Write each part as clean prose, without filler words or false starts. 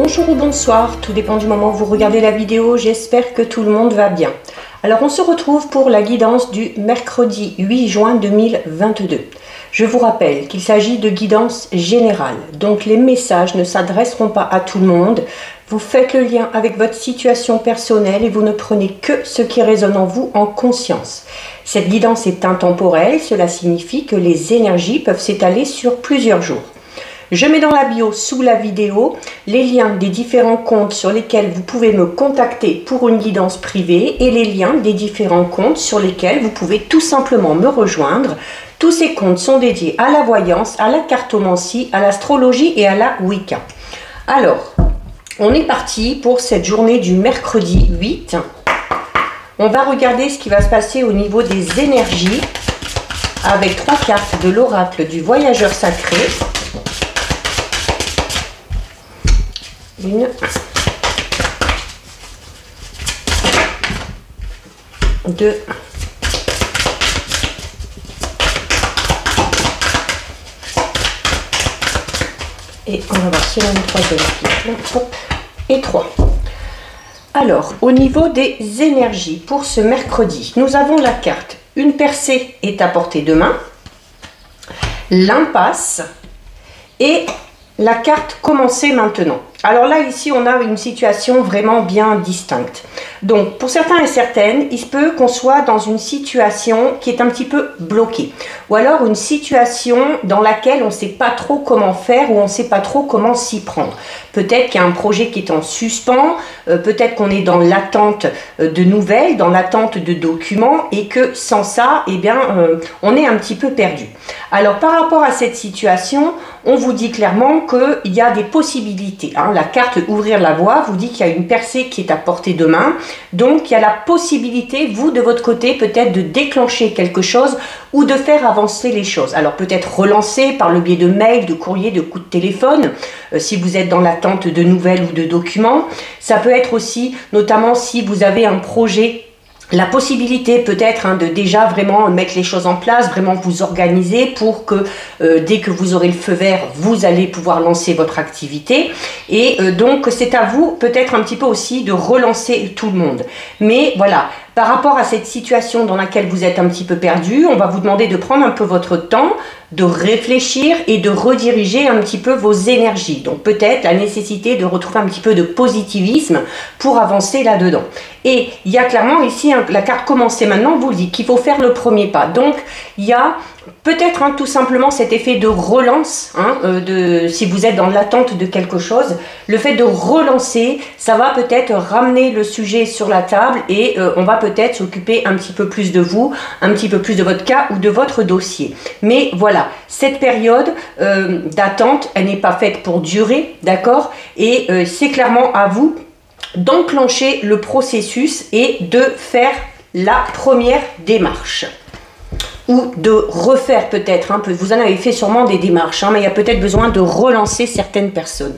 Bonjour ou bonsoir, tout dépend du moment où vous regardez la vidéo, j'espère que tout le monde va bien. Alors on se retrouve pour la guidance du mercredi 8 juin 2022. Je vous rappelle qu'il s'agit de guidance générale, donc les messages ne s'adresseront pas à tout le monde. Vous faites le lien avec votre situation personnelle et vous ne prenez que ce qui résonne en vous en conscience. Cette guidance est intemporelle, cela signifie que les énergies peuvent s'étaler sur plusieurs jours. Je mets dans la bio sous la vidéo les liens des différents comptes sur lesquels vous pouvez me contacter pour une guidance privée et les liens des différents comptes sur lesquels vous pouvez tout simplement me rejoindre. Tous ces comptes sont dédiés à la voyance, à la cartomancie, à l'astrologie et à la Wicca. Alors, on est parti pour cette journée du mercredi 8. On va regarder ce qui va se passer au niveau des énergies avec 3 cartes de l'oracle du voyageur sacré. 1, 2, et on va voir si on a une troisième carte. Et 3. Alors, au niveau des énergies pour ce mercredi, nous avons la carte une percée est à portée de main, l'impasse et la carte commencer maintenant. Alors là, ici, on a une situation vraiment bien distincte. Donc, pour certains et certaines, il se peut qu'on soit dans une situation qui est un petit peu bloquée. Ou alors une situation dans laquelle on ne sait pas trop comment faire ou on ne sait pas trop comment s'y prendre. Peut-être qu'il y a un projet qui est en suspens, peut-être qu'on est dans l'attente de nouvelles, dans l'attente de documents et que sans ça, eh bien, on est un petit peu perdu. Alors, par rapport à cette situation, on vous dit clairement qu'il y a des possibilités. La carte ouvrir la voie vous dit qu'il y a une percée qui est à portée de main. Donc, il y a la possibilité, vous, de votre côté, peut-être de déclencher quelque chose ou de faire avancer les choses. Alors, peut-être relancer par le biais de mails, de courriers, de coups de téléphone, si vous êtes dans l'attente de nouvelles ou de documents. Ça peut être aussi, notamment si vous avez un projet, la possibilité peut-être de déjà vraiment mettre les choses en place, vraiment vous organiser pour que dès que vous aurez le feu vert, vous allez pouvoir lancer votre activité. Et donc c'est à vous peut-être un petit peu aussi de relancer tout le monde. Mais voilà, par rapport à cette situation dans laquelle vous êtes un petit peu perdu, on va vous demander de prendre un peu votre temps, de réfléchir et de rediriger un petit peu vos énergies. Donc peut-être la nécessité de retrouver un petit peu de positivisme pour avancer là-dedans. Et il y a clairement ici, la carte commencer maintenant vous dit qu'il faut faire le premier pas. Donc il y a peut-être tout simplement cet effet de relance, si vous êtes dans l'attente de quelque chose, le fait de relancer, ça va peut-être ramener le sujet sur la table et on va peut-être s'occuper un petit peu plus de vous, un petit peu plus de votre cas ou de votre dossier. Mais voilà, cette période d'attente, elle n'est pas faite pour durer, d'accord? Et c'est clairement à vous d'enclencher le processus et de faire la première démarche. Ou de refaire peut-être, vous en avez fait sûrement des démarches, mais il y a peut-être besoin de relancer certaines personnes.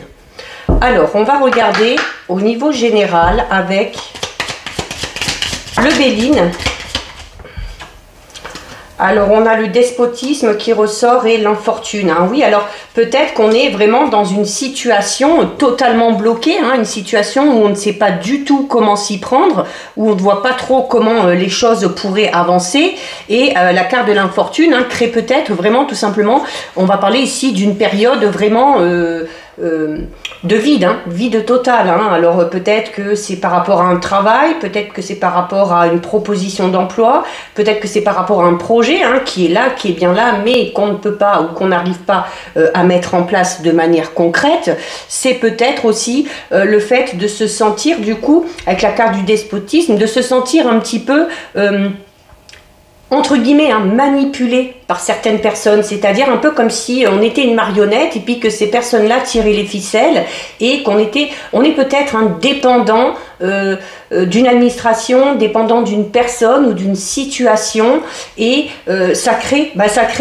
Alors, on va regarder au niveau général avec le Béline. Alors, on a le despotisme qui ressort et l'infortune. Oui, alors peut-être qu'on est vraiment dans une situation totalement bloquée, une situation où on ne sait pas du tout comment s'y prendre, où on ne voit pas trop comment les choses pourraient avancer. Et la carte de l'infortune crée peut-être vraiment tout simplement, on va parler ici d'une période vraiment de vide, vide total. Alors peut-être que c'est par rapport à un travail, peut-être que c'est par rapport à une proposition d'emploi, peut-être que c'est par rapport à un projet qui est là, qui est bien là, mais qu'on ne peut pas ou qu'on n'arrive pas à mettre en place de manière concrète. C'est peut-être aussi le fait de se sentir du coup, avec la carte du despotisme, de se sentir un petit peu entre guillemets, manipulé par certaines personnes, c'est-à-dire un peu comme si on était une marionnette et puis que ces personnes-là tiraient les ficelles et on est peut-être dépendant d'une administration, dépendant d'une personne ou d'une situation et ça crée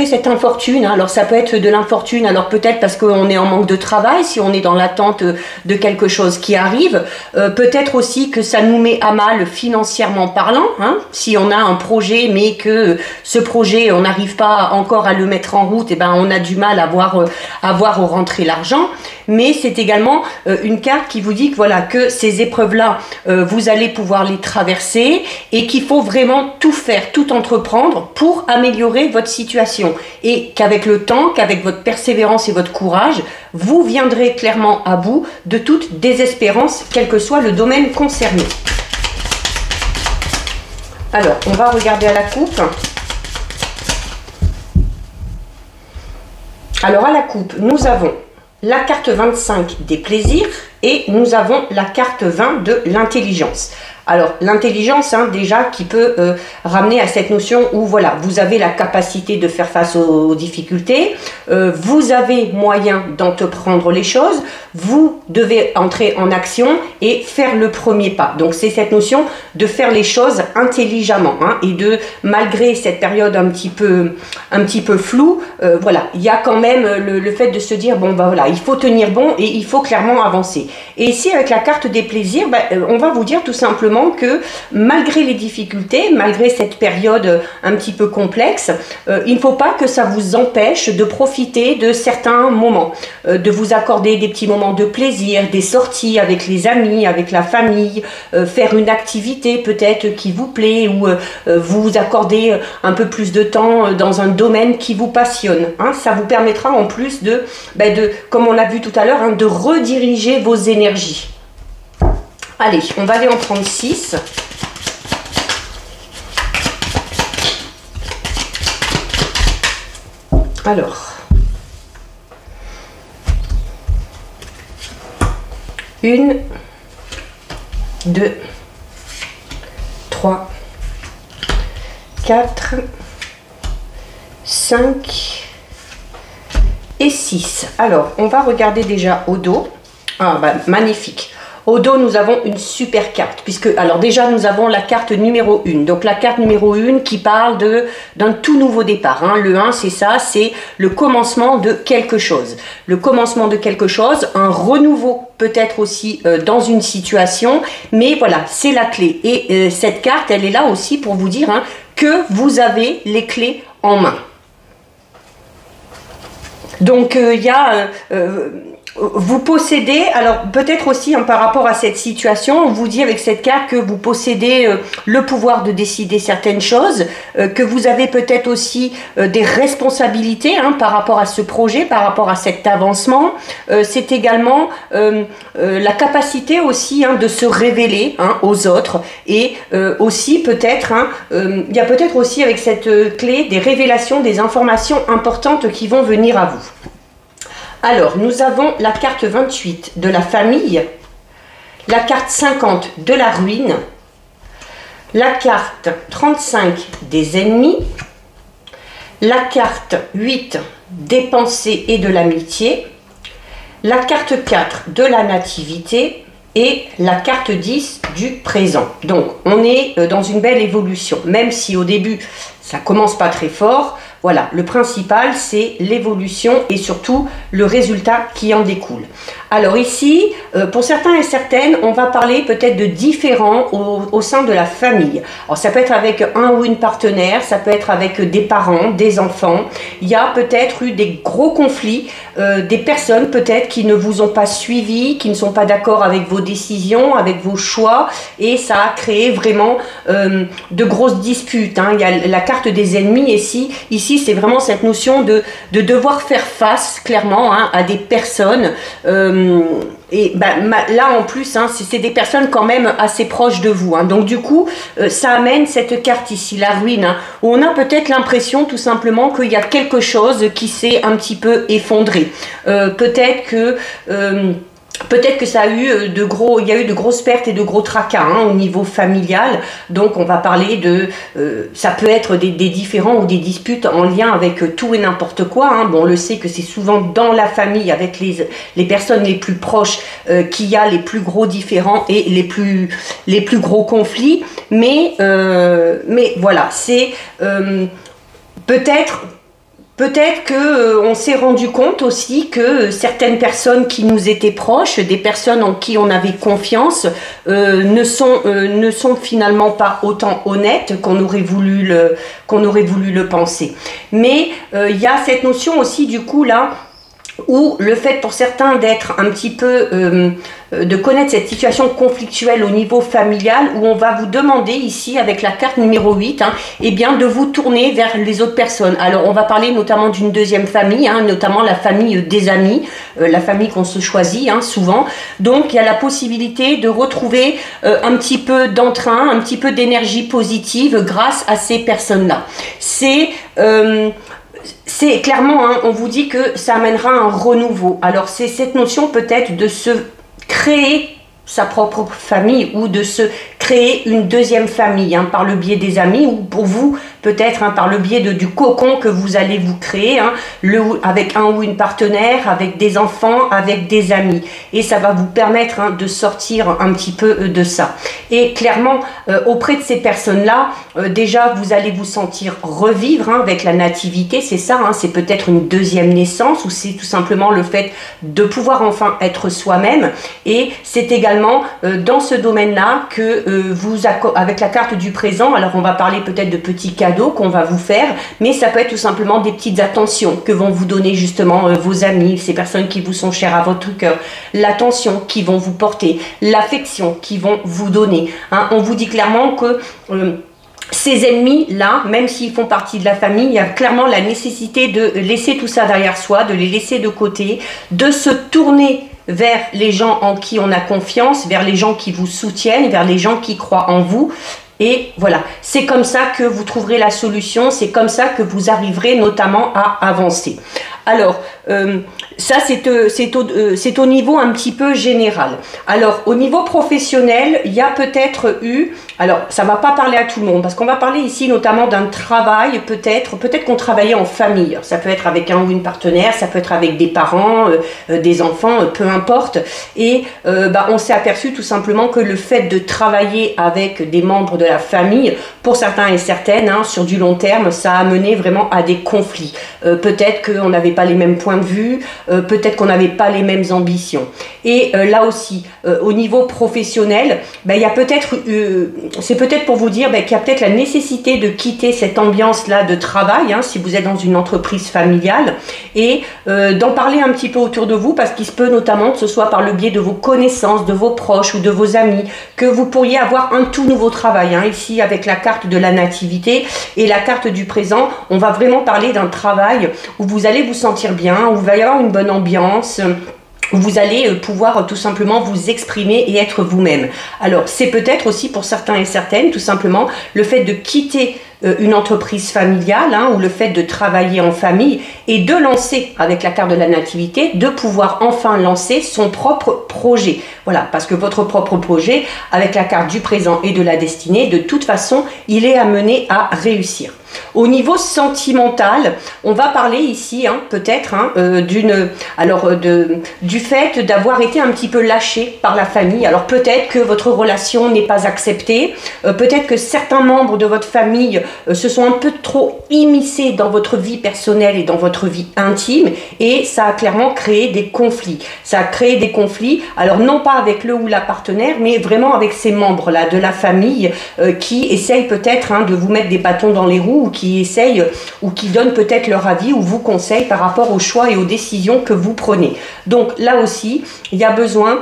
cette infortune. Alors ça peut être de l'infortune, alors peut-être parce qu'on est en manque de travail, si on est dans l'attente de quelque chose qui arrive, peut-être aussi que ça nous met à mal financièrement parlant, si on a un projet mais que que ce projet, on n'arrive pas encore à le mettre en route, et ben on a du mal à voir rentrer l'argent. Mais c'est également une carte qui vous dit que voilà, que ces épreuves-là, vous allez pouvoir les traverser et qu'il faut vraiment tout faire, tout entreprendre pour améliorer votre situation. Et qu'avec le temps, qu'avec votre persévérance et votre courage, vous viendrez clairement à bout de toute désespérance, quel que soit le domaine concerné. Alors, on va regarder à la coupe. Alors, à la coupe, nous avons la carte 25 des plaisirs et nous avons la carte 20 de l'intelligence. Alors, l'intelligence, hein, déjà, qui peut ramener à cette notion où, voilà, vous avez la capacité de faire face aux difficultés, vous avez moyen d'entreprendre les choses, vous devez entrer en action et faire le premier pas. Donc, c'est cette notion de faire les choses intelligemment, hein, et de, malgré cette période un petit peu floue, voilà, il y a quand même le fait de se dire, bon, bah voilà, il faut tenir bon et il faut clairement avancer. Et ici, avec la carte des plaisirs, bah, on va vous dire tout simplement que malgré les difficultés, malgré cette période un petit peu complexe, il ne faut pas que ça vous empêche de profiter de certains moments, de vous accorder des petits moments de plaisir, des sorties avec les amis, avec la famille, faire une activité peut-être qui vous plaît ou vous accorder un peu plus de temps dans un domaine qui vous passionne. Hein. Ça vous permettra en plus comme on l'a vu tout à l'heure, hein, de rediriger vos énergies. Allez, on va aller en prendre 6. Alors, 1, 2, 3, 4, 5 et 6. Alors, on va regarder déjà au dos. Ah, bah, magnifique. Au dos, nous avons une super carte, puisque, alors déjà, nous avons la carte numéro 1. Donc, la carte numéro 1 qui parle d'un tout nouveau départ. Hein. Le 1, c'est ça, c'est le commencement de quelque chose. Le commencement de quelque chose, un renouveau peut-être aussi dans une situation, mais voilà, c'est la clé. Et cette carte, elle est là aussi pour vous dire, hein, que vous avez les clés en main. Donc, il y a... vous possédez, alors peut-être aussi hein, par rapport à cette situation, on vous dit avec cette carte que vous possédez le pouvoir de décider certaines choses, que vous avez peut-être aussi des responsabilités hein, par rapport à ce projet, par rapport à cet avancement. C'est également la capacité aussi hein, de se révéler hein, aux autres et aussi peut-être, hein, il y a peut-être aussi avec cette clé des révélations, des informations importantes qui vont venir à vous. Alors, nous avons la carte 28 de la famille, la carte 50 de la ruine, la carte 35 des ennemis, la carte 8 des pensées et de l'amitié, la carte 4 de la nativité et la carte 10 du présent. Donc, on est dans une belle évolution, même si au début, ça commence pas très fort. Voilà, le principal, c'est l'évolution et surtout le résultat qui en découle. Alors ici, pour certains et certaines, on va parler peut-être de différents au sein de la famille. Alors ça peut être avec un ou une partenaire, ça peut être avec des parents, des enfants. Il y a peut-être eu des gros conflits, des personnes peut-être qui ne vous ont pas suivi, qui ne sont pas d'accord avec vos décisions, avec vos choix, et ça a créé vraiment de grosses disputes. Hein. Il y a la carte des ennemis ici c'est vraiment cette notion de devoir faire face clairement hein, à des personnes et là en plus hein, c'est des personnes quand même assez proches de vous hein. Donc du coup ça amène cette carte ici, la ruine, hein, où on a peut-être l'impression tout simplement qu'il y a quelque chose qui s'est un petit peu effondré, peut-être que ça a eu il y a eu de grosses pertes et de gros tracas hein, au niveau familial. Donc on va parler de, ça peut être des différends ou des disputes en lien avec tout et n'importe quoi. Hein. Bon, on le sait que c'est souvent dans la famille, avec les personnes les plus proches, qu'il y a les plus gros différends et les plus gros conflits. Mais voilà, c'est peut-être Peut-être que on s'est rendu compte aussi que certaines personnes qui nous étaient proches, des personnes en qui on avait confiance, ne sont finalement pas autant honnêtes qu'on aurait voulu le penser. Mais il y a cette notion aussi du coup là, où le fait pour certains d'être un petit peu, de connaître cette situation conflictuelle au niveau familial, où on va vous demander ici avec la carte numéro 8, eh bien de vous tourner vers les autres personnes. Alors on va parler notamment d'une deuxième famille, notamment la famille des amis, la famille qu'on se choisit souvent. Donc il y a la possibilité de retrouver un petit peu d'entrain, un petit peu d'énergie positive grâce à ces personnes-là. C'est clairement, on vous dit que ça amènera un renouveau. Alors c'est cette notion peut-être de se créer sa propre famille ou de se créer une deuxième famille par le biais des amis, ou pour vous peut-être par le biais du cocon que vous allez vous créer, avec un ou une partenaire, avec des enfants, avec des amis, et ça va vous permettre de sortir un petit peu de ça. Et clairement auprès de ces personnes-là, déjà vous allez vous sentir revivre avec la nativité, c'est ça, c'est peut-être une deuxième naissance, ou c'est tout simplement le fait de pouvoir enfin être soi-même. Et c'est également dans ce domaine-là que avec la carte du présent, alors on va parler peut-être de petits cadeaux qu'on va vous faire, mais ça peut être tout simplement des petites attentions que vont vous donner justement vos amis, ces personnes qui vous sont chères à votre cœur, l'attention qu'ils vont vous porter, l'affection qu'ils vont vous donner. On vous dit clairement que ces ennemis-là, même s'ils font partie de la famille, il y a clairement la nécessité de laisser tout ça derrière soi, de les laisser de côté, de se tourner vers les gens en qui on a confiance, vers les gens qui vous soutiennent, vers les gens qui croient en vous. Et voilà, c'est comme ça que vous trouverez la solution, c'est comme ça que vous arriverez notamment à avancer. Alors, ça c'est au niveau un petit peu général. Alors, au niveau professionnel, il y a peut-être eu, alors ça va pas parler à tout le monde, parce qu'on va parler ici notamment d'un travail, peut-être qu'on travaillait en famille. Ça peut être avec un ou une partenaire, ça peut être avec des parents, des enfants, peu importe. Et on s'est aperçu tout simplement que le fait de travailler avec des membres de la famille, pour certains et certaines, sur du long terme, ça a mené vraiment à des conflits. Peut-être qu'on n'avait pas les mêmes points de vue, peut-être qu'on n'avait pas les mêmes ambitions. Et là aussi, au niveau professionnel, il y a peut-être, c'est peut-être pour vous dire qu'il y a peut-être la nécessité de quitter cette ambiance-là de travail, si vous êtes dans une entreprise familiale, et d'en parler un petit peu autour de vous, parce qu'il se peut notamment que ce soit par le biais de vos connaissances, de vos proches ou de vos amis, que vous pourriez avoir un tout nouveau travail. Ici, avec la carte de la nativité et la carte du présent, on va vraiment parler d'un travail où vous allez vous sentir bien, où il va y avoir une bonne ambiance, où vous allez pouvoir tout simplement vous exprimer et être vous-même. Alors, c'est peut-être aussi pour certains et certaines, tout simplement, le fait de quitter une entreprise familiale, ou le fait de travailler en famille et de lancer, avec la carte de la nativité, de pouvoir enfin lancer son propre projet. Voilà, parce que votre propre projet, avec la carte du présent et de la destinée, de toute façon, il est amené à réussir. Au niveau sentimental, on va parler ici peut-être du fait d'avoir été un petit peu lâché par la famille. Alors peut-être que votre relation n'est pas acceptée, peut-être que certains membres de votre famille se sont un peu trop immiscés dans votre vie personnelle et dans votre vie intime, et ça a clairement créé des conflits. Ça a créé des conflits, alors non pas avec le ou la partenaire, mais vraiment avec ces membres-là de la famille qui essayent peut-être de vous mettre des bâtons dans les roues, ou qui essayent, ou qui donnent peut-être leur avis ou vous conseillent par rapport aux choix et aux décisions que vous prenez. Donc là aussi, il y a besoin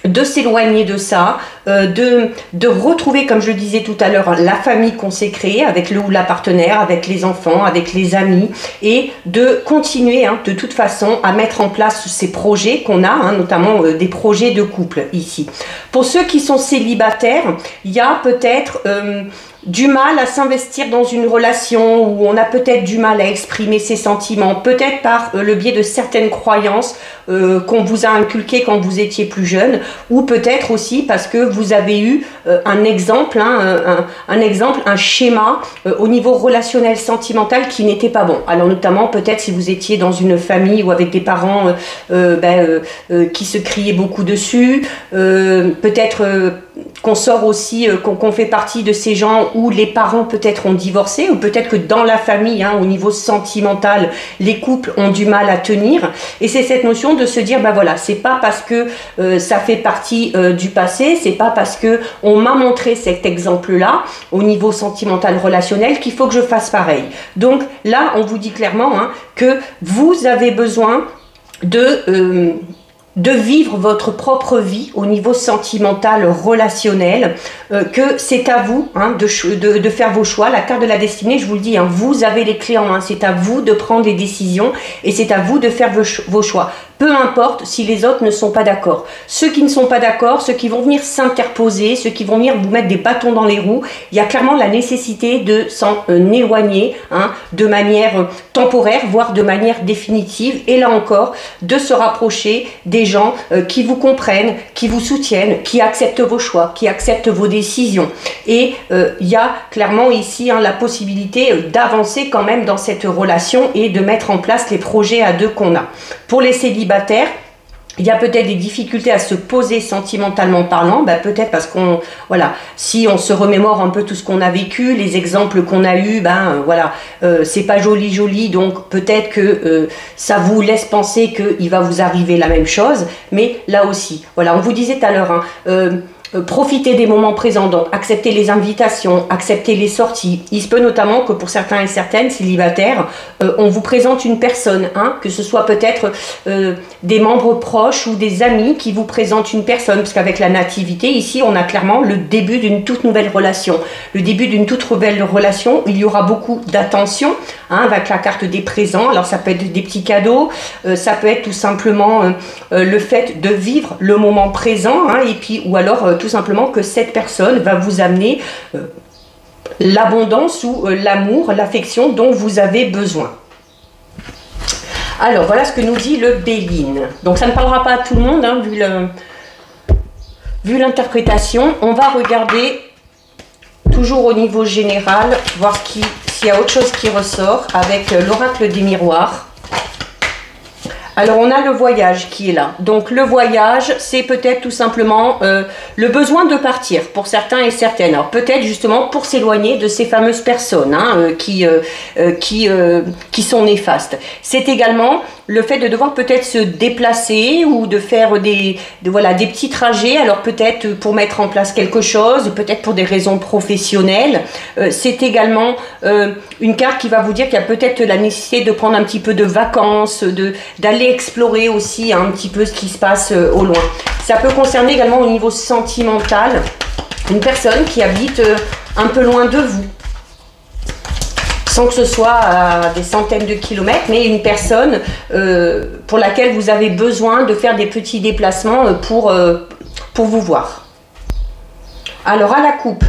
de s'éloigner de ça, de retrouver, comme je le disais tout à l'heure, la famille qu'on s'est créée avec le ou la partenaire, avec les enfants, avec les amis, et de continuer de toute façon à mettre en place ces projets qu'on a, notamment des projets de couple ici. Pour ceux qui sont célibataires, il y a peut-être du mal à s'investir dans une relation, où on a peut-être du mal à exprimer ses sentiments, peut-être par le biais de certaines croyances qu'on vous a inculquées quand vous étiez plus jeune, ou peut-être aussi parce que vous avez eu un exemple, un schéma au niveau relationnel sentimental qui n'était pas bon. Alors notamment peut-être si vous étiez dans une famille ou avec des parents qui se criaient beaucoup dessus, peut-être qu'on sort aussi, qu'on fait partie de ces gens où les parents peut-être ont divorcé, ou peut-être que dans la famille, hein, au niveau sentimental, les couples ont du mal à tenir. Et c'est cette notion de se dire, ben voilà, c'est pas parce que ça fait partie du passé, c'est pas parce que on m'a montré cet exemple-là au niveau sentimental relationnel qu'il faut que je fasse pareil. Donc là, on vous dit clairement, hein, que vous avez besoin de vivre votre propre vie au niveau sentimental, relationnel, que c'est à vous, hein, de faire vos choix. La carte de la destinée, je vous le dis, hein, vous avez les clés en main, c'est à vous de prendre des décisions et c'est à vous de faire vos choix. Peu importe si les autres ne sont pas d'accord. Ceux qui ne sont pas d'accord, ceux qui vont venir s'interposer, ceux qui vont venir vous mettre des bâtons dans les roues, il y a clairement la nécessité de s'en éloigner, hein, de manière temporaire, voire de manière définitive. Et là encore, de se rapprocher des gens qui vous comprennent, qui vous soutiennent, qui acceptent vos choix, qui acceptent vos décisions. Et il y a clairement ici, hein, la possibilité d'avancer quand même dans cette relation et de mettre en place les projets à deux qu'on a. Pour les célibataires, il y a peut-être des difficultés à se poser sentimentalement parlant, ben peut-être parce qu'on, voilà, si on se remémore un peu tout ce qu'on a vécu, les exemples qu'on a eus, ben voilà, c'est pas joli, donc peut-être que ça vous laisse penser qu'il va vous arriver la même chose, mais là aussi, voilà, on vous disait tout à l'heure, hein, profitez des moments présents, donc acceptez les invitations, acceptez les sorties. Il se peut notamment que pour certains et certaines célibataires, on vous présente une personne, hein, que ce soit peut-être des membres proches ou des amis qui vous présentent une personne, parce qu'avec la nativité, ici, on a clairement le début d'une toute nouvelle relation. Le début d'une toute nouvelle relation, il y aura beaucoup d'attention, hein, avec la carte des présents. Alors ça peut être des petits cadeaux, ça peut être tout simplement le fait de vivre le moment présent, hein, et puis, ou alors tout simplement que cette personne va vous amener l'abondance ou l'amour, l'affection dont vous avez besoin. Alors voilà ce que nous dit le Béline. Donc ça ne parlera pas à tout le monde, hein, vu l'interprétation. On va regarder toujours au niveau général, voir s'il y a autre chose qui ressort avec l'oracle des miroirs. Alors on a le voyage qui est là. Donc le voyage, c'est peut-être tout simplement le besoin de partir pour certains et certaines. Alors peut-être justement pour s'éloigner de ces fameuses personnes, hein, qui sont néfastes. C'est également le fait de devoir peut-être se déplacer ou de faire des petits trajets. Alors peut-être pour mettre en place quelque chose, peut-être pour des raisons professionnelles. C'est également une carte qui va vous dire qu'il y a peut-être la nécessité de prendre un petit peu de vacances, d'aller explorer aussi un petit peu ce qui se passe au loin. Ça peut concerner également au niveau sentimental une personne qui habite un peu loin de vous, sans que ce soit à des centaines de kilomètres, mais une personne pour laquelle vous avez besoin de faire des petits déplacements pour vous voir. Alors à la coupe,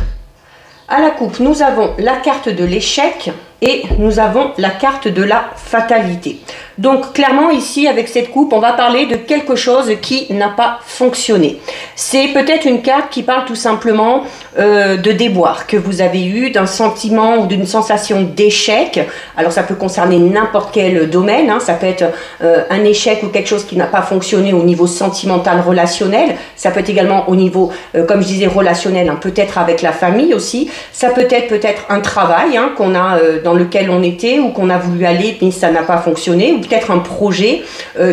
nous avons la carte de l'échec et nous avons la carte de la fatalité. Donc clairement ici avec cette coupe on va parler de quelque chose qui n'a pas fonctionné. C'est peut-être une carte qui parle tout simplement de déboire que vous avez eu, d'un sentiment ou d'une sensation d'échec. Alors ça peut concerner n'importe quel domaine, hein. Ça peut être un échec ou quelque chose qui n'a pas fonctionné au niveau sentimental relationnel. Ça peut être également au niveau comme je disais relationnel, hein, peut-être avec la famille aussi. Ça peut être un travail, hein, qu'on a dans lequel on était ou qu'on a voulu aller mais ça n'a pas fonctionné, ou peut-être un projet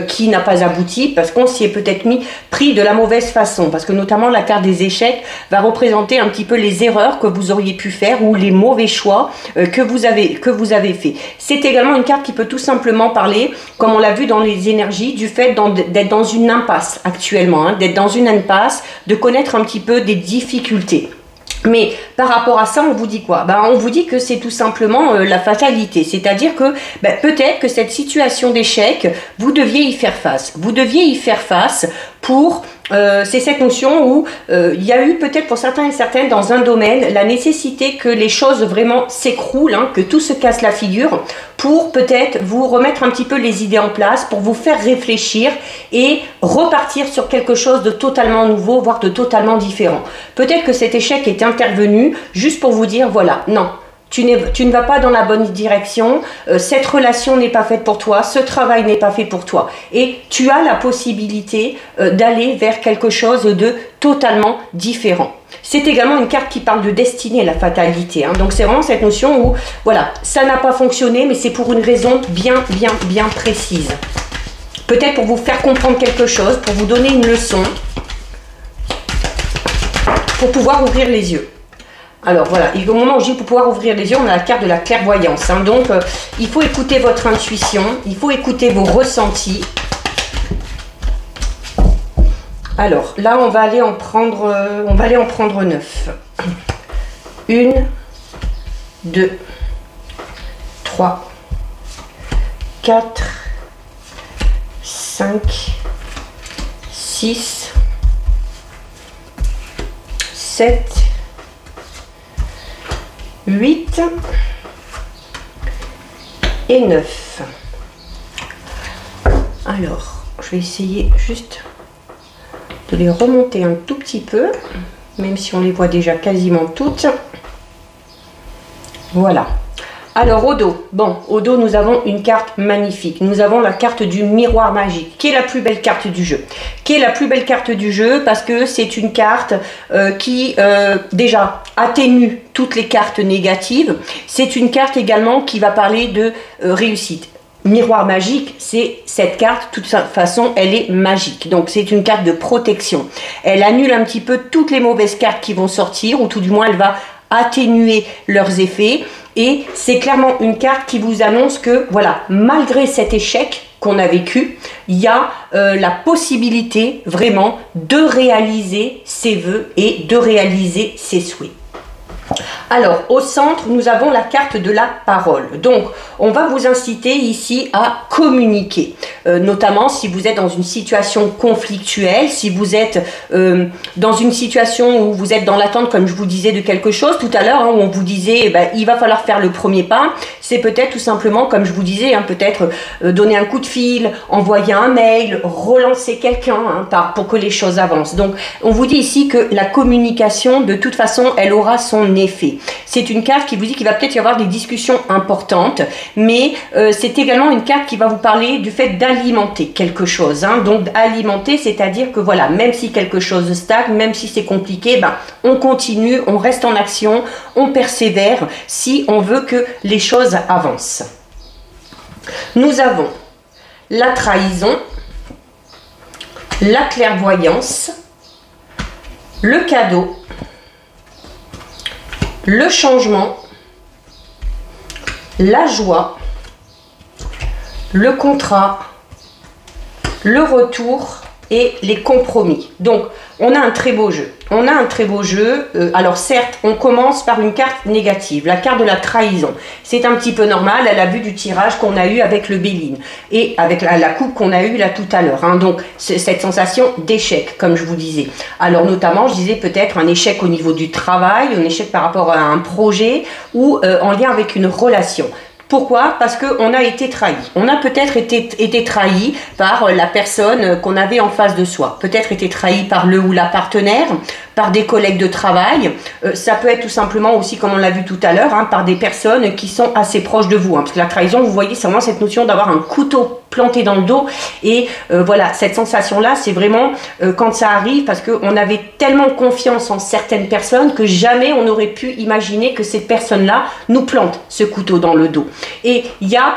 qui n'a pas abouti parce qu'on s'y est peut-être pris de la mauvaise façon, parce que notamment la carte des échecs va représenter un petit peu les erreurs que vous auriez pu faire ou les mauvais choix que vous avez fait. C'est également une carte qui peut tout simplement parler, comme on l'a vu dans les énergies, du fait d'être dans une impasse actuellement, hein, d'être dans une impasse, de connaître un petit peu des difficultés. Mais par rapport à ça, on vous dit quoi? On vous dit que c'est tout simplement la fatalité. C'est-à-dire que peut-être que cette situation d'échec, vous deviez y faire face. Vous deviez y faire face pour... c'est cette notion où il y a eu peut-être pour certains et certaines dans un domaine la nécessité que les choses vraiment s'écroulent, hein, que tout se casse la figure pour peut-être vous remettre un petit peu les idées en place, pour vous faire réfléchir et repartir sur quelque chose de totalement nouveau, voire de totalement différent. Peut-être que cet échec est intervenu juste pour vous dire voilà, non. Tu ne vas pas dans la bonne direction, cette relation n'est pas faite pour toi, ce travail n'est pas fait pour toi. Et tu as la possibilité d'aller vers quelque chose de totalement différent. C'est également une carte qui parle de destinée, la fatalité. Hein. Donc c'est vraiment cette notion où, voilà, ça n'a pas fonctionné, mais c'est pour une raison bien précise. Peut-être pour vous faire comprendre quelque chose, pour vous donner une leçon, pour pouvoir ouvrir les yeux. Alors voilà, et au moment où je dis pour pouvoir ouvrir les yeux, on a la carte de la clairvoyance. Hein. Donc il faut écouter votre intuition, il faut écouter vos ressentis. Alors là, on va aller en prendre 9. 1, 2, 3, 4, 5, 6, 7, 8 et 9. Alors, je vais essayer juste de les remonter un tout petit peu, même si on les voit déjà quasiment toutes. Voilà. Alors au dos, bon, au dos nous avons une carte magnifique. Nous avons la carte du miroir magique, qui est la plus belle carte du jeu. Qui est la plus belle carte du jeu parce que c'est une carte qui déjà atténue toutes les cartes négatives. C'est une carte également qui va parler de réussite. Miroir magique, c'est cette carte, de toute façon, elle est magique. Donc, c'est une carte de protection. Elle annule un petit peu toutes les mauvaises cartes qui vont sortir, ou tout du moins, elle va atténuer leurs effets. Et c'est clairement une carte qui vous annonce que, voilà, malgré cet échec qu'on a vécu, il y a la possibilité vraiment de réaliser ses vœux et de réaliser ses souhaits. Alors, au centre, nous avons la carte de la parole. Donc, on va vous inciter ici à communiquer, notamment si vous êtes dans une situation conflictuelle, si vous êtes dans une situation où vous êtes dans l'attente, comme je vous disais, de quelque chose tout à l'heure, hein, où on vous disait, il va falloir faire le premier pas. C'est peut-être tout simplement, comme je vous disais, hein, peut-être donner un coup de fil, envoyer un mail, relancer quelqu'un pour que les choses avancent. Donc, on vous dit ici que la communication, de toute façon, elle aura son effet. C'est une carte qui vous dit qu'il va peut-être y avoir des discussions importantes, mais c'est également une carte qui va vous parler du fait d'alimenter quelque chose. Hein. Donc alimenter, c'est-à-dire que voilà, même si quelque chose stagne, même si c'est compliqué, on continue, on reste en action, on persévère si on veut que les choses avancent. Nous avons la trahison, la clairvoyance, le cadeau, le changement, la joie, le contrat, le retour et les compromis. Donc, on a un très beau jeu. On a un très beau jeu. Alors certes, on commence par une carte négative, la carte de la trahison. C'est un petit peu normal à la vue du tirage qu'on a eu avec le Béline et avec la coupe qu'on a eue là tout à l'heure. Hein. Donc, cette sensation d'échec, comme je vous disais. Alors notamment, je disais peut-être un échec au niveau du travail, un échec par rapport à un projet ou en lien avec une relation. Pourquoi? Parce qu'on a été trahi. On a peut-être été trahi par la personne qu'on avait en face de soi. Peut-être été trahi par le ou la partenaire, par des collègues de travail. Ça peut être tout simplement aussi, comme on l'a vu tout à l'heure, par des personnes qui sont assez proches de vous. Parce que la trahison, vous voyez, c'est vraiment cette notion d'avoir un couteau planté dans le dos. Et voilà, cette sensation-là, c'est vraiment quand ça arrive, parce qu'on avait tellement confiance en certaines personnes que jamais on n'aurait pu imaginer que cette personne-là nous plante ce couteau dans le dos. Et il y a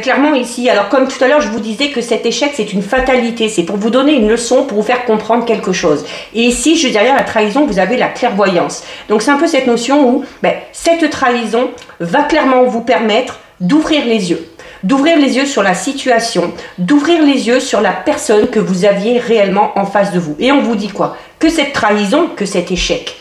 clairement ici, alors comme tout à l'heure je vous disais que cet échec c'est une fatalité, c'est pour vous donner une leçon, pour vous faire comprendre quelque chose. Et ici, juste derrière la trahison, vous avez la clairvoyance. Donc c'est un peu cette notion où cette trahison va clairement vous permettre d'ouvrir les yeux. D'ouvrir les yeux sur la situation, d'ouvrir les yeux sur la personne que vous aviez réellement en face de vous. Et on vous dit quoi? Que cette trahison, que cet échec,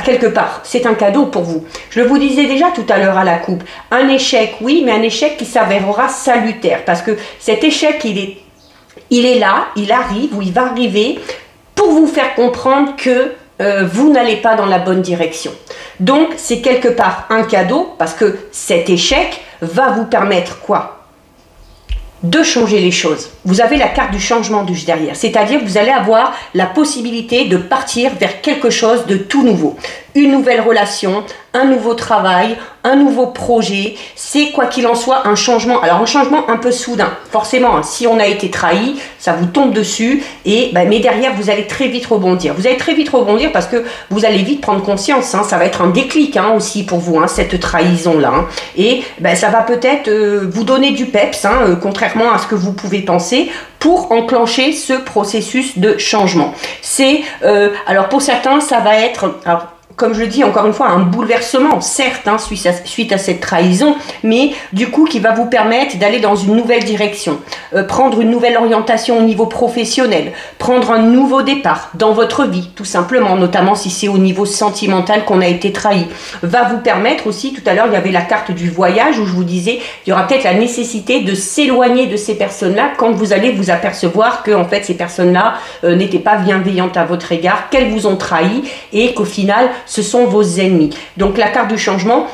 quelque part, c'est un cadeau pour vous. Je le vous disais déjà tout à l'heure à la coupe. Un échec, oui, mais un échec qui s'avérera salutaire. Parce que cet échec, il est là, il arrive ou il va arriver pour vous faire comprendre que vous n'allez pas dans la bonne direction. Donc, c'est quelque part un cadeau parce que cet échec va vous permettre quoi? De changer les choses. Vous avez la carte du changement juste derrière. C'est-à-dire que vous allez avoir la possibilité de partir vers quelque chose de tout nouveau. une nouvelle relation, un nouveau travail, un nouveau projet. C'est quoi qu'il en soit un changement. Alors un changement un peu soudain. Forcément, hein, si on a été trahi, ça vous tombe dessus. Mais derrière, vous allez très vite rebondir. Vous allez très vite rebondir parce que vous allez vite prendre conscience. Hein, ça va être un déclic hein, aussi pour vous, hein, cette trahison-là. Hein. Et ça va peut-être vous donner du peps, hein, contrairement à ce que vous pouvez penser, pour enclencher ce processus de changement. Alors pour certains, ça va être... Alors, comme je le dis encore une fois, un bouleversement, certes, hein, suite à cette trahison, mais du coup qui va vous permettre d'aller dans une nouvelle direction, prendre une nouvelle orientation au niveau professionnel, prendre un nouveau départ dans votre vie, tout simplement, notamment si c'est au niveau sentimental qu'on a été trahi, va vous permettre aussi, tout à l'heure il y avait la carte du voyage où je vous disais, il y aura peut-être la nécessité de s'éloigner de ces personnes-là quand vous allez vous apercevoir que en fait ces personnes-là n'étaient pas bienveillantes à votre égard, qu'elles vous ont trahi et qu'au final ce sont vos ennemis. Donc la carte du changement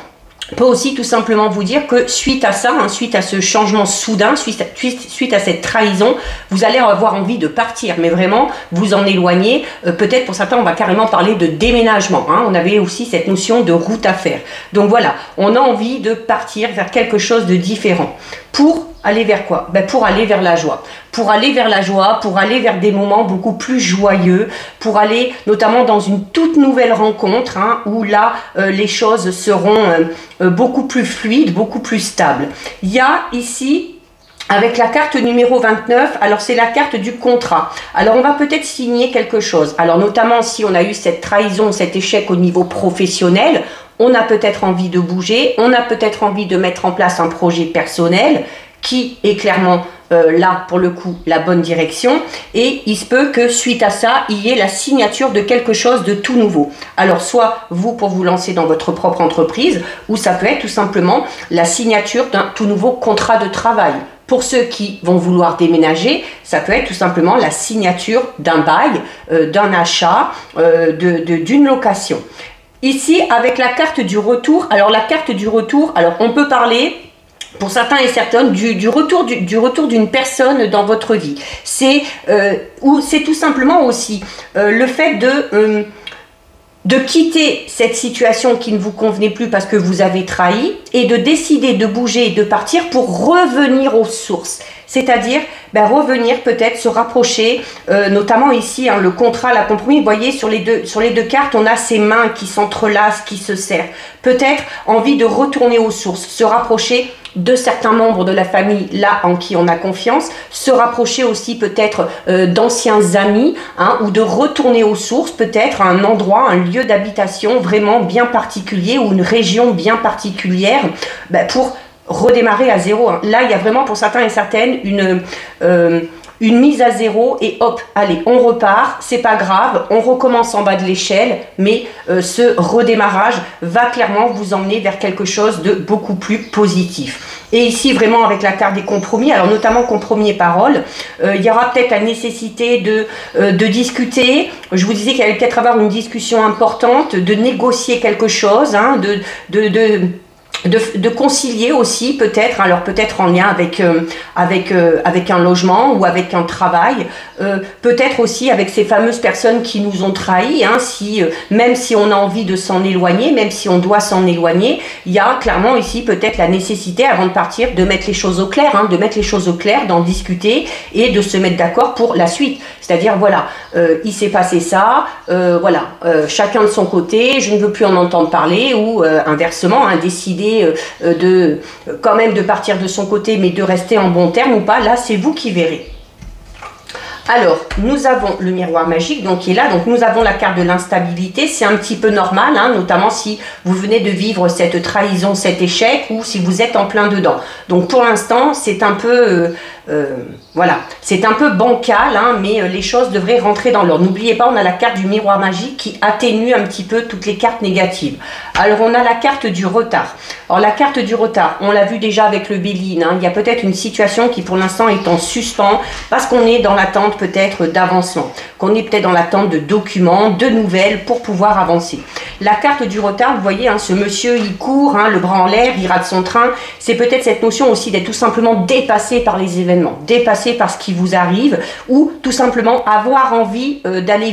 peut aussi tout simplement vous dire que suite à ça, hein, suite à ce changement soudain, suite à cette trahison, vous allez avoir envie de partir, mais vraiment vous en éloigner. Peut-être pour certains, on va carrément parler de déménagement. Hein. On avait aussi cette notion de route à faire. Donc voilà, on a envie de partir vers quelque chose de différent. Pour aller vers quoi? Pour aller vers la joie. Pour aller vers la joie, pour aller vers des moments beaucoup plus joyeux, pour aller notamment dans une toute nouvelle rencontre, hein, où là, les choses seront beaucoup plus fluides, beaucoup plus stables. Il y a ici... Avec la carte numéro 29, alors c'est la carte du contrat. Alors on va peut-être signer quelque chose. Alors notamment si on a eu cette trahison, cet échec au niveau professionnel, on a peut-être envie de bouger, on a peut-être envie de mettre en place un projet personnel qui est clairement là pour le coup la bonne direction, et il se peut que suite à ça il y ait la signature de quelque chose de tout nouveau. Alors soit vous pour vous lancer dans votre propre entreprise, ou ça peut être tout simplement la signature d'un tout nouveau contrat de travail. Pour ceux qui vont vouloir déménager, ça peut être tout simplement la signature d'un bail, d'un achat, d'une location. Ici, avec la carte du retour, alors la carte du retour, alors on peut parler, pour certains et certaines, du retour d'une personne dans votre vie. C'est tout simplement aussi le fait de quitter cette situation qui ne vous convenait plus parce que vous avez trahi et de décider de bouger et de partir pour revenir aux sources. C'est-à-dire revenir peut-être, se rapprocher, notamment ici, hein, le contrat, la compromis. Vous voyez, sur les deux cartes, on a ces mains qui s'entrelacent, qui se serrent. Peut-être envie de retourner aux sources, se rapprocher de certains membres de la famille, là, en qui on a confiance, se rapprocher aussi peut-être d'anciens amis, hein, ou de retourner aux sources, peut-être à un endroit, un lieu d'habitation vraiment bien particulier ou une région bien particulière, pour redémarrer à zéro. Hein. Là, il y a vraiment pour certains et certaines une mise à zéro et hop, allez, on repart, c'est pas grave, on recommence en bas de l'échelle, mais ce redémarrage va clairement vous emmener vers quelque chose de beaucoup plus positif. Et ici, vraiment avec la carte des compromis, alors notamment compromis et paroles, il y aura peut-être la nécessité de discuter. Je vous disais qu'il allait peut-être avoir une discussion importante, de négocier quelque chose, hein, de concilier aussi peut-être, alors peut-être en lien avec un logement ou avec un travail, peut-être aussi avec ces fameuses personnes qui nous ont trahis, hein, même si on a envie de s'en éloigner, même si on doit s'en éloigner, il y a clairement ici peut-être la nécessité avant de partir de mettre les choses au clair, hein, d'en discuter et de se mettre d'accord pour la suite. C'est-à-dire voilà, il s'est passé ça, chacun de son côté, je ne veux plus en entendre parler, ou inversement, hein, décider quand même de partir de son côté mais de rester en bon terme ou pas, là c'est vous qui verrez. Alors, nous avons le miroir magique donc qui est là, donc nous avons la carte de l'instabilité, c'est un petit peu normal, hein, notamment si vous venez de vivre cette trahison, cet échec, ou si vous êtes en plein dedans. Donc pour l'instant, c'est un peu, c'est un peu bancal, hein, mais les choses devraient rentrer dans l'ordre. N'oubliez pas, on a la carte du miroir magique qui atténue un petit peu toutes les cartes négatives. Alors on a la carte du retard. Alors la carte du retard, on l'a vu déjà avec le Béline, hein, il y a peut-être une situation qui pour l'instant est en suspens, parce qu'on est dans l'attente l'attente peut-être d'avancement, qu'on est peut-être dans l'attente de documents, de nouvelles pour pouvoir avancer. La carte du retard, vous voyez, hein, ce monsieur, il court, hein, le bras en l'air, il rate son train. C'est peut-être cette notion aussi d'être tout simplement dépassé par les événements, dépassé par ce qui vous arrive, ou tout simplement avoir envie d'aller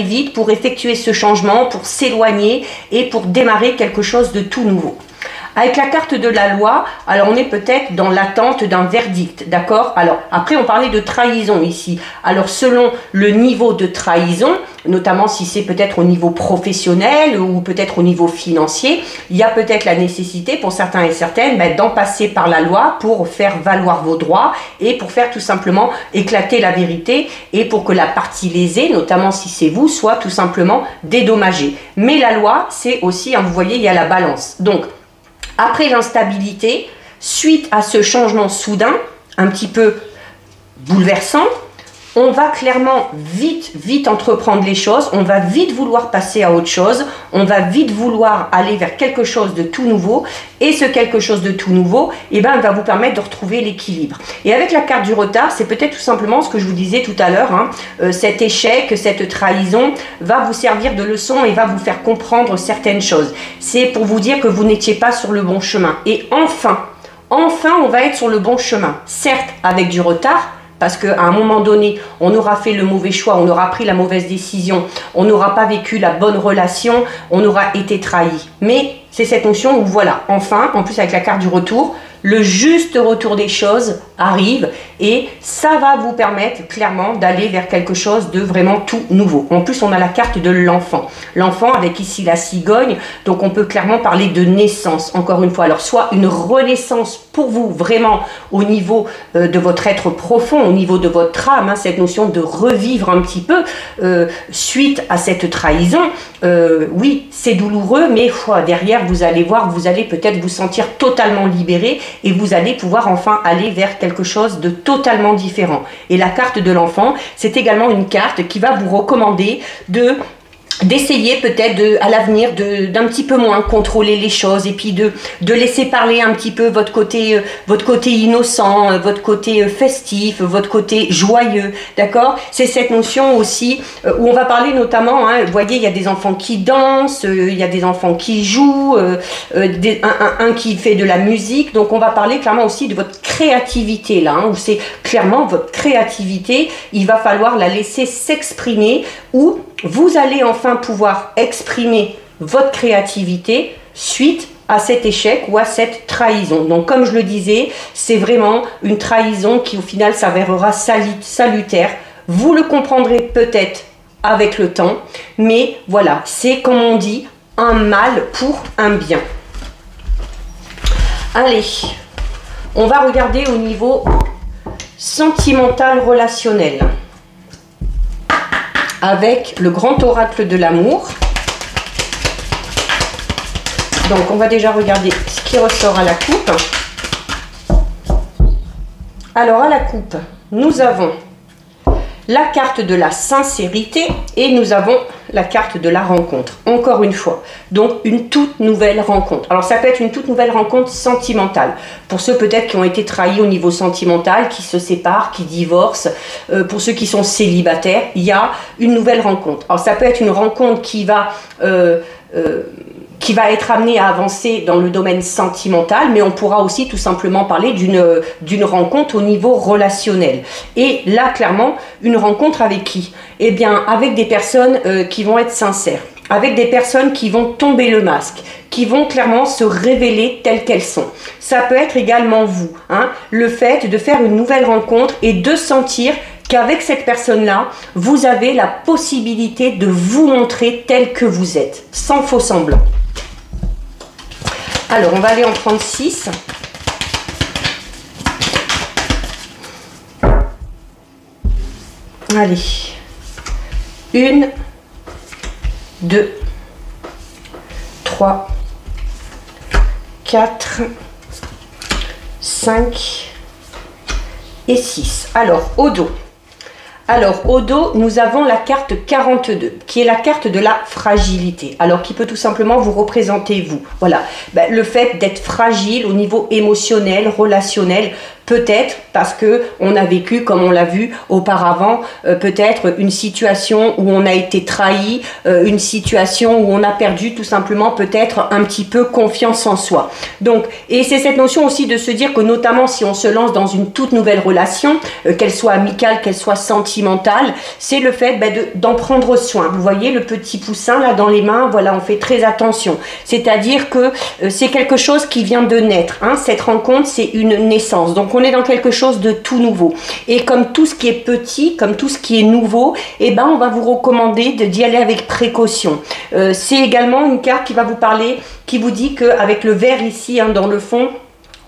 vite pour effectuer ce changement, pour s'éloigner et pour démarrer quelque chose de tout nouveau. Avec la carte de la loi, alors on est peut-être dans l'attente d'un verdict, d'accord? Alors après on parlait de trahison ici. Alors selon le niveau de trahison, notamment si c'est peut-être au niveau professionnel ou peut-être au niveau financier, il y a peut-être la nécessité pour certains et certaines d'en passer par la loi pour faire valoir vos droits et pour faire tout simplement éclater la vérité et pour que la partie lésée, notamment si c'est vous, soit tout simplement dédommagée. Mais la loi, c'est aussi, hein, vous voyez, il y a la balance. Donc, après l'instabilité, suite à ce changement soudain, un petit peu bouleversant, on va clairement vite entreprendre les choses, on va vite vouloir passer à autre chose, on va vite vouloir aller vers quelque chose de tout nouveau, et ce quelque chose de tout nouveau, va vous permettre de retrouver l'équilibre. Et avec la carte du retard, c'est peut-être tout simplement ce que je vous disais tout à l'heure, hein, cet échec, cette trahison va vous servir de leçon et va vous faire comprendre certaines choses. C'est pour vous dire que vous n'étiez pas sur le bon chemin. Et enfin, on va être sur le bon chemin, certes avec du retard, parce qu'à un moment donné, on aura fait le mauvais choix, on aura pris la mauvaise décision, on n'aura pas vécu la bonne relation, on aura été trahi. Mais c'est cette notion où voilà, enfin, en plus avec la carte du retour, le juste retour des choses arrive et ça va vous permettre clairement d'aller vers quelque chose de vraiment tout nouveau. En plus, on a la carte de l'enfant. L'enfant avec ici la cigogne, donc on peut clairement parler de naissance, encore une fois. Alors, soit une renaissance pour vous, vraiment au niveau de votre être profond, au niveau de votre âme, hein, cette notion de revivre un petit peu suite à cette trahison. Oui, c'est douloureux, mais derrière, vous allez voir, vous allez peut-être vous sentir totalement libéré et vous allez pouvoir enfin aller vers quelque chose de totalement différent. Et la carte de l'enfant, c'est également une carte qui va vous recommander d'essayer peut-être à l'avenir d'un petit peu moins contrôler les choses et puis de laisser parler un petit peu votre côté innocent, votre côté festif, votre côté joyeux, d'accord? C'est cette notion aussi où on va parler notamment, hein, vous voyez, il y a des enfants qui dansent, il y a des enfants qui jouent, un qui fait de la musique, donc on va parler clairement aussi de votre créativité là, hein, où c'est clairement votre créativité, il va falloir la laisser s'exprimer ou vous allez enfin pouvoir exprimer votre créativité suite à cet échec ou à cette trahison. Donc comme je le disais, c'est vraiment une trahison qui au final s'avérera salutaire. Vous le comprendrez peut-être avec le temps, mais voilà, c'est comme on dit, un mal pour un bien. Allez, on va regarder au niveau sentimental relationnel. Avec le grand oracle de l'amour. Donc on va déjà regarder ce qui ressort à la coupe. Alors à la coupe, nous avons la carte de la sincérité et nous avons la carte de la rencontre. Encore une fois, donc une toute nouvelle rencontre. Alors ça peut être une toute nouvelle rencontre sentimentale. Pour ceux peut-être qui ont été trahis au niveau sentimental, qui se séparent, qui divorcent, pour ceux qui sont célibataires, il y a une nouvelle rencontre. Alors ça peut être une rencontre qui va être amenée à avancer dans le domaine sentimental, mais on pourra aussi tout simplement parler d'une rencontre au niveau relationnel. Et là, clairement, une rencontre avec qui? Eh bien, avec des personnes qui vont être sincères, avec des personnes qui vont tomber le masque, qui vont clairement se révéler telles qu'elles sont. Ça peut être également vous, hein, le fait de faire une nouvelle rencontre et de sentir qu'avec cette personne-là, vous avez la possibilité de vous montrer tel que vous êtes, sans faux semblant. Alors, on va aller en prendre 6. Allez. 1, 2, 3, 4, 5 et 6. Alors, au dos. Alors, au dos, nous avons la carte 42, qui est la carte de la fragilité. Alors, qui peut tout simplement vous représenter, vous. Voilà, le fait d'être fragile au niveau émotionnel, relationnel, peut-être parce que on a vécu, comme on l'a vu auparavant, peut-être une situation où on a été trahi, une situation où on a perdu tout simplement peut-être un petit peu confiance en soi. Donc, et c'est cette notion aussi de se dire que notamment si on se lance dans une toute nouvelle relation, qu'elle soit amicale, qu'elle soit sentimentale, c'est le fait d'en prendre soin. Vous voyez le petit poussin là dans les mains, voilà, on fait très attention. C'est-à-dire que c'est quelque chose qui vient de naître, hein. Cette rencontre, c'est une naissance. Donc on est dans quelque chose de tout nouveau. Et comme tout ce qui est petit, comme tout ce qui est nouveau, eh ben, on va vous recommander d'y aller avec précaution. C'est également une carte qui va vous parler, qui vous dit qu'avec le vert ici, hein, dans le fond,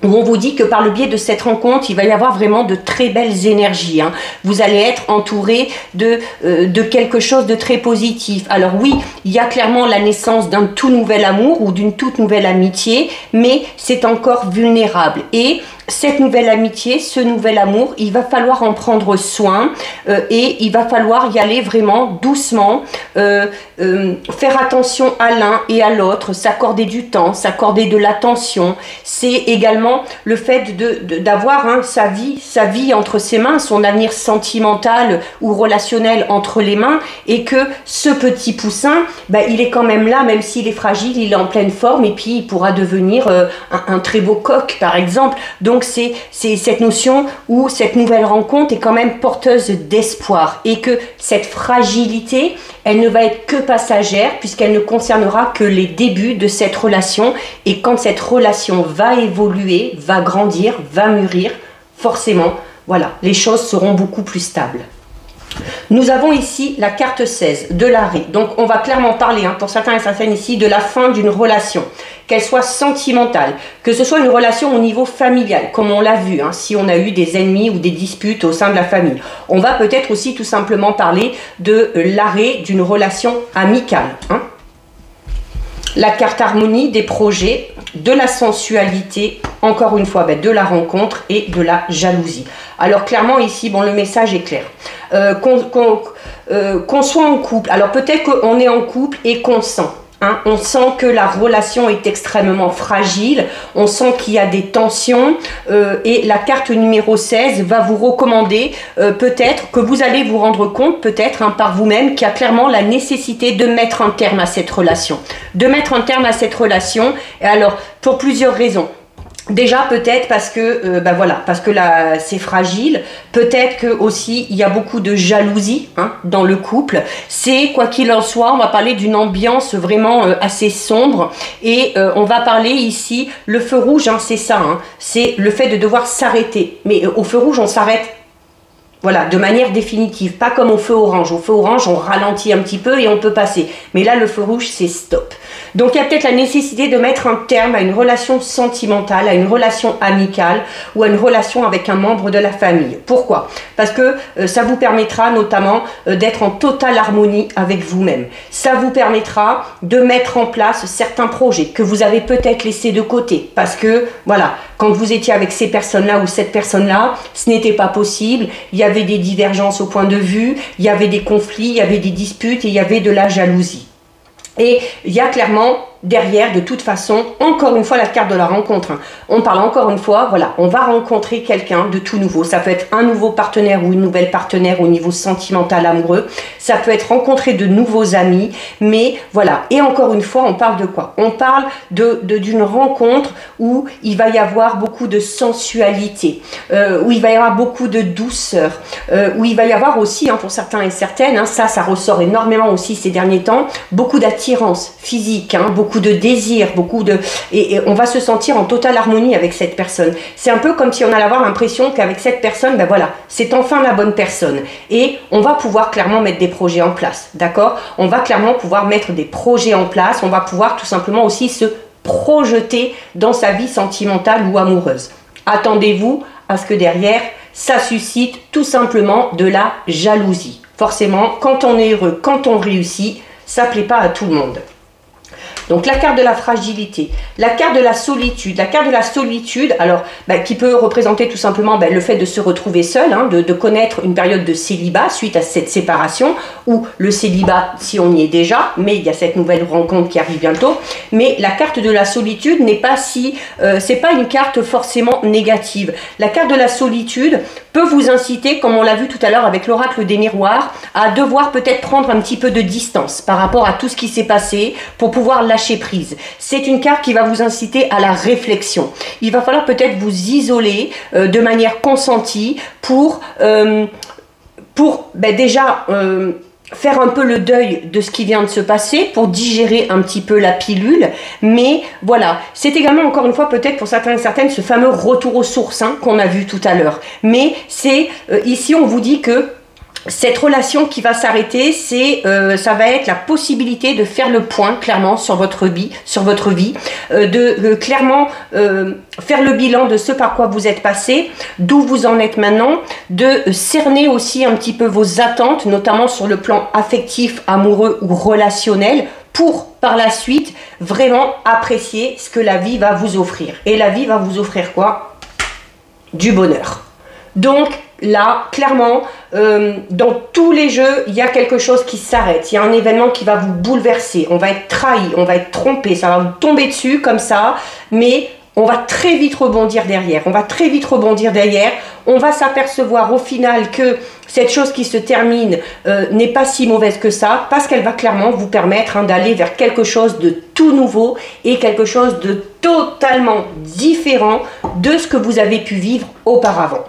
où on vous dit que par le biais de cette rencontre, il va y avoir vraiment de très belles énergies, hein. Vous allez être entouré de quelque chose de très positif. Alors oui, il y a clairement la naissance d'un tout nouvel amour ou d'une toute nouvelle amitié, mais c'est encore vulnérable. Et cette nouvelle amitié, ce nouvel amour, il va falloir en prendre soin et il va falloir y aller vraiment doucement, faire attention à l'un et à l'autre, s'accorder du temps, s'accorder de l'attention. C'est également le fait d'avoir, hein, sa vie entre ses mains, son avenir sentimental ou relationnel entre les mains, et que ce petit poussin, ben, il est quand même là, même s'il est fragile, il est en pleine forme et puis il pourra devenir un très beau coq par exemple. Donc c'est cette notion où cette nouvelle rencontre est quand même porteuse d'espoir et que cette fragilité, elle ne va être que passagère puisqu'elle ne concernera que les débuts de cette relation, et quand cette relation va évoluer, va grandir, va mûrir, forcément, voilà, les choses seront beaucoup plus stables. Nous avons ici la carte 16 de l'arrêt. Donc on va clairement parler, hein, pour certains et certaines ici, de la fin d'une relation, qu'elle soit sentimentale, que ce soit une relation au niveau familial, comme on l'a vu, hein, si on a eu des ennemis ou des disputes au sein de la famille. On va peut-être aussi tout simplement parler de l'arrêt d'une relation amicale, hein. La carte harmonie, des projets, de la sensualité, encore une fois, de la rencontre et de la jalousie. Alors clairement ici, bon, le message est clair. Qu'on soit en couple, alors peut-être qu'on est en couple et qu'on sent. Hein, on sent que la relation est extrêmement fragile, on sent qu'il y a des tensions et la carte numéro 16 va vous recommander peut-être que vous allez vous rendre compte, peut-être, hein, par vous-même, qu'il y a clairement la nécessité de mettre un terme à cette relation. De mettre un terme à cette relation, et alors pour plusieurs raisons. Déjà peut-être parce que voilà, parce que là c'est fragile, peut-être que aussi il y a beaucoup de jalousie, hein, dans le couple. C'est, quoi qu'il en soit, on va parler d'une ambiance vraiment assez sombre, et on va parler ici, le feu rouge, hein, c'est ça, hein, c'est le fait de devoir s'arrêter. Mais au feu rouge on s'arrête, voilà, de manière définitive, pas comme au feu orange. Au feu orange, on ralentit un petit peu et on peut passer. Mais là, le feu rouge, c'est stop. Donc, il y a peut-être la nécessité de mettre un terme à une relation sentimentale, à une relation amicale ou à une relation avec un membre de la famille. Pourquoi? Parce que ça vous permettra notamment d'être en totale harmonie avec vous-même. Ça vous permettra de mettre en place certains projets que vous avez peut-être laissés de côté. Parce que, voilà, quand vous étiez avec ces personnes-là ou cette personne-là, ce n'était pas possible. Il y avait des divergences au point de vue, il y avait des conflits, il y avait des disputes et il y avait de la jalousie. Et il y a clairement derrière, de toute façon, encore une fois, la carte de la rencontre. On parle encore une fois, voilà, on va rencontrer quelqu'un de tout nouveau. Ça peut être un nouveau partenaire ou une nouvelle partenaire au niveau sentimental, amoureux. Ça peut être rencontrer de nouveaux amis. Mais voilà, et encore une fois, on parle de quoi? On parle d'une rencontre où il va y avoir beaucoup de sensualité, où il va y avoir beaucoup de douceur, où il va y avoir aussi, hein, pour certains et certaines, hein, ça ressort énormément aussi ces derniers temps, beaucoup d'attirance physique, hein, beaucoup de désir, et on va se sentir en totale harmonie avec cette personne. C'est un peu comme si on allait avoir l'impression qu'avec cette personne, ben voilà, c'est enfin la bonne personne. Et on va pouvoir clairement mettre des projets en place, d'accord? On va clairement pouvoir mettre des projets en place, on va pouvoir tout simplement aussi se projeter dans sa vie sentimentale ou amoureuse. Attendez-vous à ce que derrière, ça suscite tout simplement de la jalousie. Forcément, quand on est heureux, quand on réussit, ça ne plaît pas à tout le monde. Donc la carte de la fragilité, la carte de la solitude. La carte de la solitude, alors qui peut représenter tout simplement le fait de se retrouver seul, hein, de connaître une période de célibat suite à cette séparation, ou le célibat si on y est déjà, mais il y a cette nouvelle rencontre qui arrive bientôt. Mais la carte de la solitude n'est pas c'est pas une carte forcément négative. La carte de la solitude peut vous inciter, comme on l'a vu tout à l'heure avec l'oracle des miroirs, à devoir peut-être prendre un petit peu de distance par rapport à tout ce qui s'est passé pour pouvoir lâcher prise. C'est une carte qui va vous inciter à la réflexion. Il va falloir peut-être vous isoler de manière consentie pour déjà faire un peu le deuil de ce qui vient de se passer, pour digérer un petit peu la pilule. Mais voilà, c'est également encore une fois peut-être pour certains et certaines ce fameux retour aux sources qu'on a vu tout à l'heure. Mais c'est ici on vous dit que cette relation qui va s'arrêter, ça va être la possibilité de faire le point clairement sur votre vie, de clairement faire le bilan de ce par quoi vous êtes passé, d'où vous en êtes maintenant, de cerner aussi un petit peu vos attentes, notamment sur le plan affectif, amoureux ou relationnel, pour par la suite vraiment apprécier ce que la vie va vous offrir. Et la vie va vous offrir quoi? Du bonheur. Donc là, clairement, dans tous les jeux, il y a quelque chose qui s'arrête. Il y a un événement qui va vous bouleverser. On va être trahi, on va être trompé, ça va vous tomber dessus comme ça. Mais on va très vite rebondir derrière. On va s'apercevoir au final que cette chose qui se termine n'est pas si mauvaise que ça, parce qu'elle va clairement vous permettre d'aller vers quelque chose de tout nouveau et quelque chose de totalement différent de ce que vous avez pu vivre auparavant.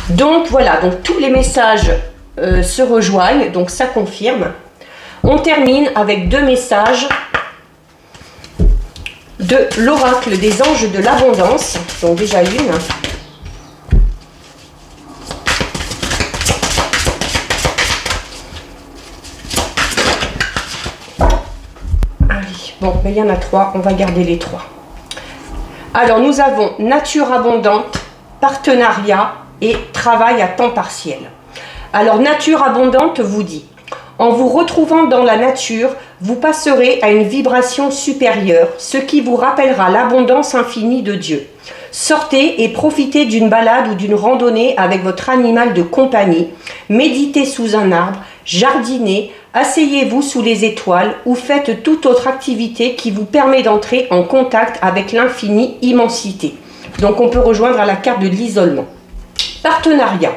Donc voilà, donc tous les messages se rejoignent, donc ça confirme. On termine avec 2 messages de l'oracle des anges de l'abondance, donc déjà une. Allez, bon, mais il y en a 3, on va garder les 3. Alors nous avons nature abondante, partenariat et travail à temps partiel. Alors nature abondante vous dit: en vous retrouvant dans la nature, vous passerez à une vibration supérieure, ce qui vous rappellera l'abondance infinie de Dieu. Sortez et profitez d'une balade ou d'une randonnée avec votre animal de compagnie, méditez sous un arbre, jardinez, asseyez-vous sous les étoiles ou faites toute autre activité qui vous permet d'entrer en contact avec l'infinie immensité. Donc on peut rejoindre à la carte de l'isolement. Partenariat.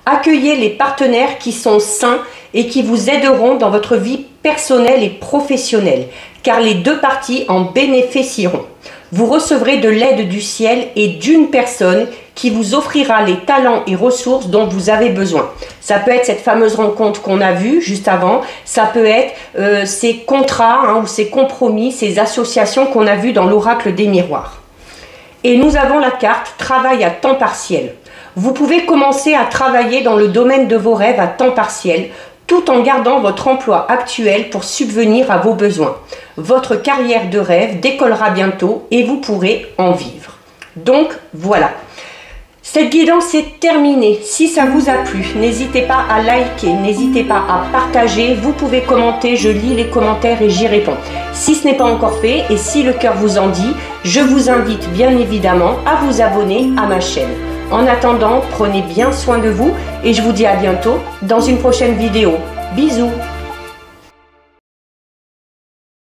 Accueillez les partenaires qui sont sains et qui vous aideront dans votre vie personnelle et professionnelle, car les 2 parties en bénéficieront. Vous recevrez de l'aide du ciel et d'une personne qui vous offrira les talents et ressources dont vous avez besoin. Ça peut être cette fameuse rencontre qu'on a vue juste avant, ça peut être ces contrats ou ces compromis, ces associations qu'on a vues dans l'oracle des miroirs. Et nous avons la carte travail à temps partiel. Vous pouvez commencer à travailler dans le domaine de vos rêves à temps partiel, tout en gardant votre emploi actuel pour subvenir à vos besoins. Votre carrière de rêve décollera bientôt et vous pourrez en vivre. Donc voilà, cette guidance est terminée. Si ça vous a plu, n'hésitez pas à liker, n'hésitez pas à partager, vous pouvez commenter, je lis les commentaires et j'y réponds. Si ce n'est pas encore fait et si le cœur vous en dit, je vous invite bien évidemment à vous abonner à ma chaîne. En attendant, prenez bien soin de vous et je vous dis à bientôt dans une prochaine vidéo. Bisous!